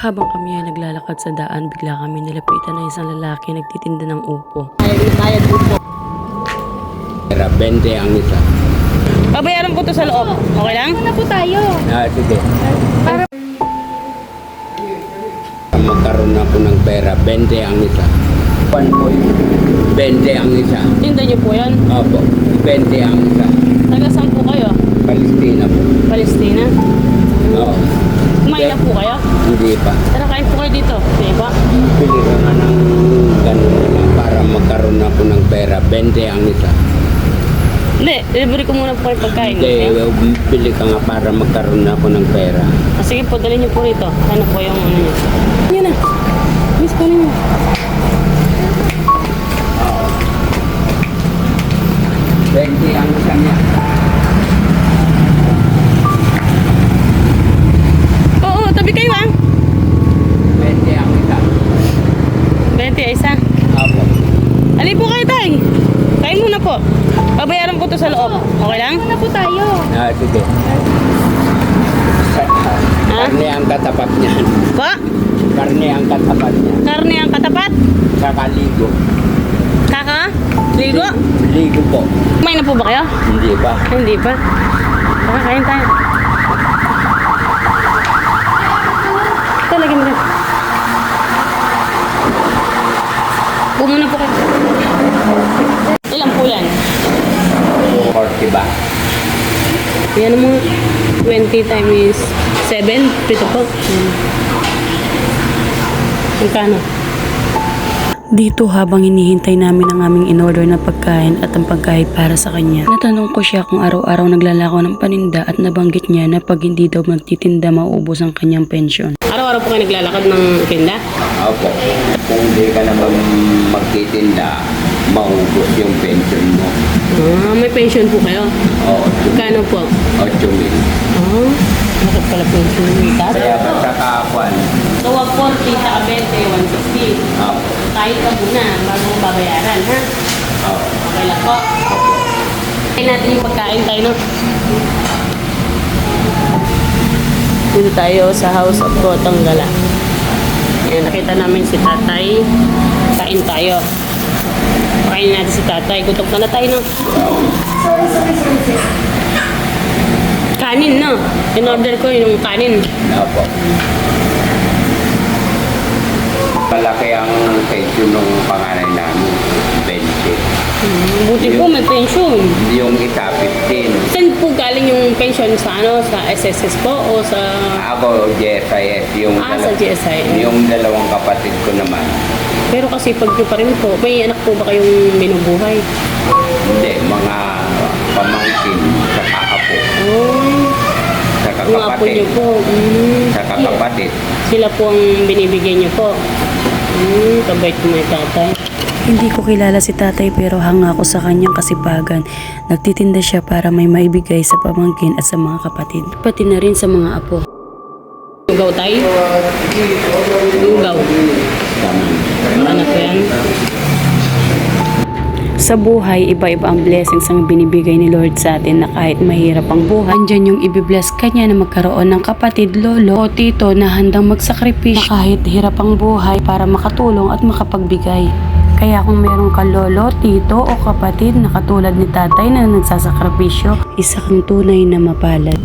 Habang kami ay naglalakad sa daan, bigla kami nilapitan ng isang lalaki nagtitinda ng upo. Bayad upo. Pera 20 ang isa. Babayaran ko to sa loob. Okay lang? Ano po tayo? Sige. Para Magkaroon ako ng pera, 20 ang isa. 20 ang isa. Tinda niyo po yan? Opo, 20 ang isa. Taga saan po kayo? Palestina po. Palestina? Oo. Kumain na po kayo? Hindi pa. Tara, kain po kayo dito. Hindi pa? Pili ka nga ng ganun na lang para magkaroon ako ng pera, 20 ang isa. Hindi, libre ko muna po kayo pagkain. Hindi, pili ka nga para magkaroon ako ng pera. Sige po, dalhin niyo po rito. Ano po yung ano niyo? Yan na. Miss ko niyo. 20 ang isa niya. Oo, tabi kayo ah. 20 ang isa. 20 isa. Opo. Alin po kayo tay? Kain muna po. Babayaran ko to sa loob. Okay lang? ano po tayo? Sige. Karne ang katapat niyan. Po? Karne ang katapat niya. Karne ang katapat? Saka ligo. Kaka? Ligo? Ligo po. Kumain na po ba kayo? Hindi ba? Hindi pa. Tara, kain tayo. Ito, lagyan mo rin. Muna po kayo. Ilan po yan? 40 ba? Yan mo. 20 times 7. Pito po. Magkano? Dito habang hinihintay namin ang aming in-order na pagkain at ang pagkain para sa kanya. Natanong ko siya kung araw-araw naglalako ng paninda at nabanggit niya na pag hindi daw magtitinda mauubos ang kanyang pensyon. Araw-araw po kayo naglalakad ng tinda? Opo. Kung hindi ka naman magtitinda, maubos yung pension mo. May pension po kayo? Oo. Kano po? 8,000. Bakit pala pension yung taas? Kaya basta kakuan. So, 40 sa 20, 160. Opo. Kahit ka muna, bago mo babayaran, ha? Opo. Okay lang po. Kain natin yung pagkain tayo, no? Dito tayo sa House of Gotong Gala. Ayan, nakita namin si tatay. Kain tayo. Pakainin natin si tatay. Gutok na tayo, no? Kanin, no? In-order ko yung kanin. Opo. Malaki ang pension ng panganay namin. 20. Buti po, may pension. Yung isa, 15. Saan po galing yung pension sa ano? Sa SSS po o sa... Ako, GSIS. Sa GSIS. Yung dalawang kapatid ko naman. Pero kasi pag nyo pa rin po, may anak po ba kayong binubuhay? Hindi, mga pamangkin sa kakapo. Sa Mga po nyo kakapatid. po. Sa kakapatid. Sila po ang binibigyan nyo po. Kabait ko may tatay. Hindi ko kilala si tatay pero hanga ako sa kanyang kasipagan. Nagtitinda siya para may maibigay sa pamangkin at sa mga kapatid. Pati na rin sa mga apo. Lugaw tayo? Lugaw. Ano po yan? Sa buhay, iba-iba ang blessings ang binibigay ni Lord sa atin na kahit mahirap ang buhay, andyan yung ibibless kanya na magkaroon ng kapatid, lolo o tito na handang magsakripisyo kahit hirap ang buhay para makatulong at makapagbigay. Kaya kung meron ka lolo, tito o kapatid na katulad ni tatay na nagsasakripisyo, isa kang tunay na mapalad.